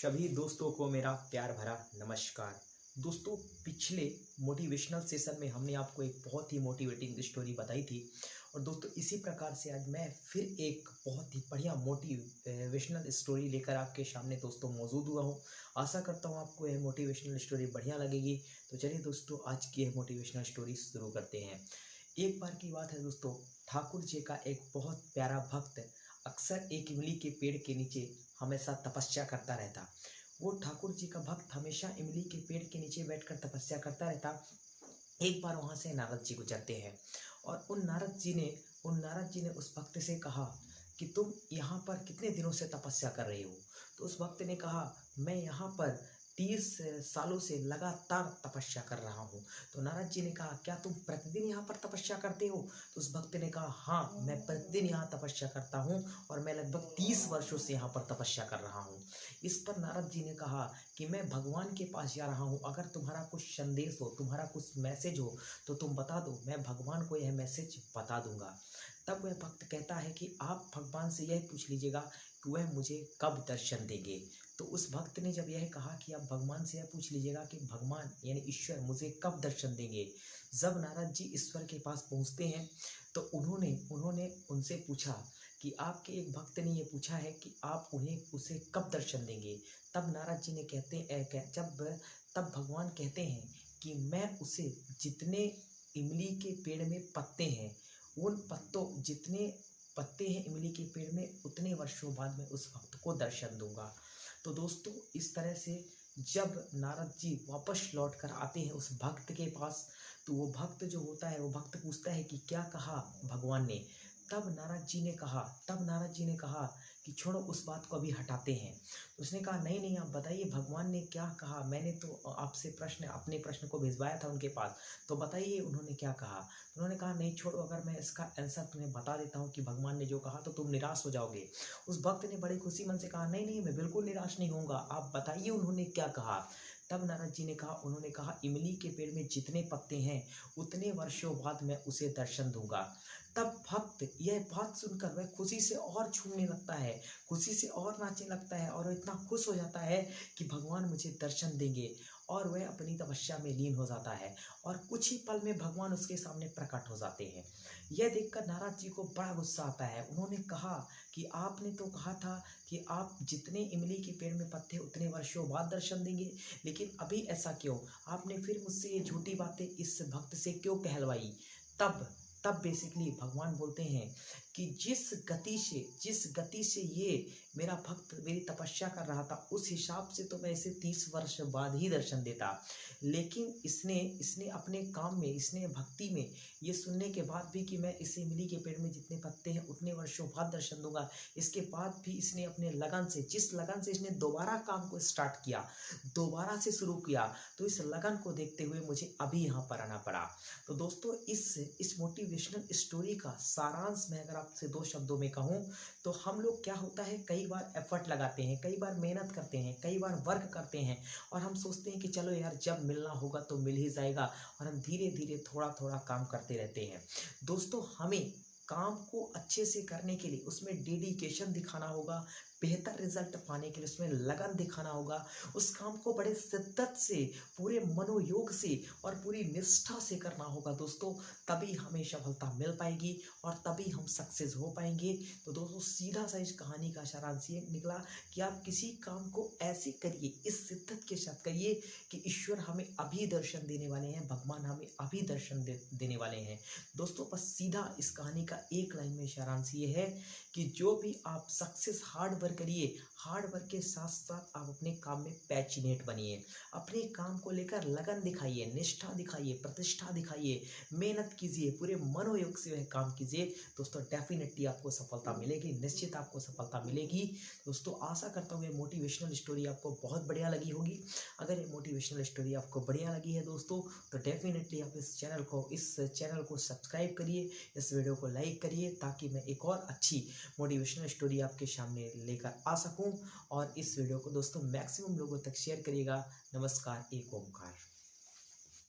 सभी दोस्तों को मेरा प्यार भरा नमस्कार। दोस्तों, पिछले मोटिवेशनल सेशन में हमने आपको एक बहुत ही मोटिवेटिंग स्टोरी बताई थी और दोस्तों इसी प्रकार से आज मैं फिर एक बहुत ही बढ़िया मोटिवेशनल स्टोरी लेकर आपके सामने दोस्तों मौजूद हुआ हूँ। आशा करता हूँ आपको यह मोटिवेशनल स्टोरी बढ़िया लगेगी। तो चलिए दोस्तों, आज की यह मोटिवेशनल स्टोरी शुरू करते हैं। एक बार की बात है दोस्तों, ठाकुर जी का एक बहुत प्यारा भक्त अक्सर एक इमली के पेड़ के नीचे हमेशा तपस्या करता रहता। वो ठाकुर जी का भक्त हमेशा इमली के पेड़ के नीचे बैठकर तपस्या करता रहता। एक बार वहाँ से नारद जी गुजरते हैं और उन नारद जी ने उस भक्त से कहा कि तुम यहाँ पर कितने दिनों से तपस्या कर रहे हो। तो उस भक्त ने कहा, मैं यहाँ पर 30 सालों से लगातार तपस्या कर रहा हूँ। तो नारद जी ने कहा, क्या तुम प्रतिदिन यहाँ पर तपस्या करते हो? तो उस भक्त ने कहा, हाँ, मैं प्रतिदिन यहाँ तपस्या करता हूँ और मैं लगभग 30 वर्षों से यहाँ पर तपस्या कर रहा हूँ। इस पर नारद जी ने कहा कि मैं भगवान के पास जा रहा हूँ, अगर तुम्हारा कुछ संदेश हो, तुम्हारा कुछ मैसेज हो तो तुम बता दो, मैं भगवान को यह मैसेज बता दूंगा। तब वह भक्त कहता है कि आप भगवान से यह पूछ लीजिएगा कि वह मुझे कब दर्शन देंगे। तो उस भक्त ने जब यह कहा कि आप भगवान से यह पूछ लीजिएगा कि भगवान यानी ईश्वर मुझे कब दर्शन देंगे, जब नारद जी ईश्वर के पास पहुंचते हैं तो उन्होंने उनसे पूछा कि आपके एक भक्त ने ये पूछा है कि आप उसे कब दर्शन देंगे। तब नारद जी ने तब भगवान कहते हैं कि मैं उसे जितने इमली के पेड़ में पत्ते हैं, जितने पत्ते हैं इमली के पेड़ में, उतने वर्षों बाद मैं उस भक्त को दर्शन दूंगा। तो दोस्तों, इस तरह से जब नारद जी वापस लौट कर आते हैं उस भक्त के पास, तो वो भक्त जो होता है, वो भक्त पूछता है कि क्या कहा भगवान ने। तब नारद जी ने कहा कि छोड़ो, उस बात को अभी हटाते हैं। उसने कहा, नहीं, आप बताइए भगवान ने क्या कहा। मैंने तो आपसे अपने प्रश्न को भिजवाया था उनके पास, तो बताइए उन्होंने क्या कहा। उन्होंने कहा, नहीं छोड़ो, अगर मैं इसका आंसर तुम्हें बता देता हूँ कि भगवान ने जो कहा तो तुम निराश हो जाओगे। उस भक्त ने बड़ी खुशी मन से कहा, नहीं, मैं बिल्कुल निराश नहीं होऊंगा, आप बताइए उन्होंने क्या कहा। तब नारद जी ने कहा, उन्होंने कहा, इमली के पेड़ में जितने पत्ते हैं उतने वर्षों बाद मैं उसे दर्शन दूंगा। तब भक्त यह बात सुनकर वह खुशी से और झूमने लगता है, खुशी से और नाचने लगता है और इतना खुश हो जाता है कि भगवान मुझे दर्शन देंगे, और वह अपनी तपस्या में लीन हो जाता है और कुछ ही पल में भगवान उसके सामने प्रकट हो जाते हैं। यह देखकर नारद जी को बड़ा गुस्सा आता है। उन्होंने कहा कि आपने तो कहा था कि आप जितने इमली के पेड़ में पत्ते उतने वर्षों बाद दर्शन देंगे, लेकिन अभी ऐसा क्यों? आपने फिर मुझसे ये झूठी बातें इस भक्त से क्यों कहलवाई? तब बेसिकली भगवान बोलते हैं कि जिस गति से ये मेरा भक्त मेरी तपस्या कर रहा था, उस हिसाब से तो मैं इसे 30 वर्ष बाद ही दर्शन देता, लेकिन इसने अपने काम में, इसने भक्ति में ये सुनने के बाद भी कि मैं इसे इमली के पेड़ में जितने पत्ते हैं उतने वर्षों बाद दर्शन दूंगा, इसके बाद भी इसने अपने जिस लगन से इसने दोबारा काम को स्टार्ट किया, दोबारा से शुरू किया, तो इस लगन को देखते हुए मुझे अभी यहाँ पर आना पड़ा। तो दोस्तों, इस मोटिवेशनल स्टोरी का सारांश मैं अगर आपसे 2 शब्दों में कहूँ तो हम लोग क्या होता है, कई बार एफर्ट लगाते हैं, कई बार मेहनत करते हैं, कई बार वर्क करते हैं और हम सोचते हैं कि चलो यार, जब मिलना होगा तो मिल ही जाएगा, और हम धीरे धीरे थोड़ा थोड़ा काम करते रहते हैं। दोस्तों, हमें काम को अच्छे से करने के लिए उसमें डेडिकेशन दिखाना होगा, बेहतर रिजल्ट पाने के लिए उसमें लगन दिखाना होगा, उस काम को बड़े शिद्दत से, पूरे मनोयोग से और पूरी निष्ठा से करना होगा दोस्तों, तभी हमें सफलता मिल पाएगी और तभी हम सक्सेस हो पाएंगे। तो दोस्तों, सीधा सा इस कहानी का सारांश ये निकला कि आप किसी काम को ऐसे करिए, इस शिद्दत के साथ करिए कि ईश्वर हमें अभी दर्शन देने वाले हैं, भगवान हमें अभी दर्शन देने वाले हैं। दोस्तों, बस सीधा इस कहानी का एक लाइन में सारांश ये है कि जो भी आप सक्सेस हार्ड वर्क करिए, हार्ड वर्क के साथ साथ आप अपने काम में पैशनेट बनिए, अपने काम को लेकर लगन दिखाइए, निष्ठा दिखाइए, प्रतिष्ठा दिखाइए, मेहनत कीजिए, पूरे मनोयोग से वह काम कीजिए। दोस्तों, डेफिनेटली आपको सफलता मिलेगी, निश्चित आपको सफलता मिलेगी। दोस्तों, आशा करता हूँ ये मोटिवेशनल स्टोरी आपको बहुत बढ़िया लगी होगी। अगर ये मोटिवेशनल स्टोरी आपको बढ़िया लगी है दोस्तों, तो डेफिनेटली आप इस चैनल को सब्सक्राइब करिए, इस वीडियो को लाइक करिए, ताकि मैं एक और अच्छी मोटिवेशनल स्टोरी आपके सामने लेकर आ सकूं। और इस वीडियो को दोस्तों मैक्सिमम लोगों तक शेयर करिएगा। नमस्कार, एक ओमकार।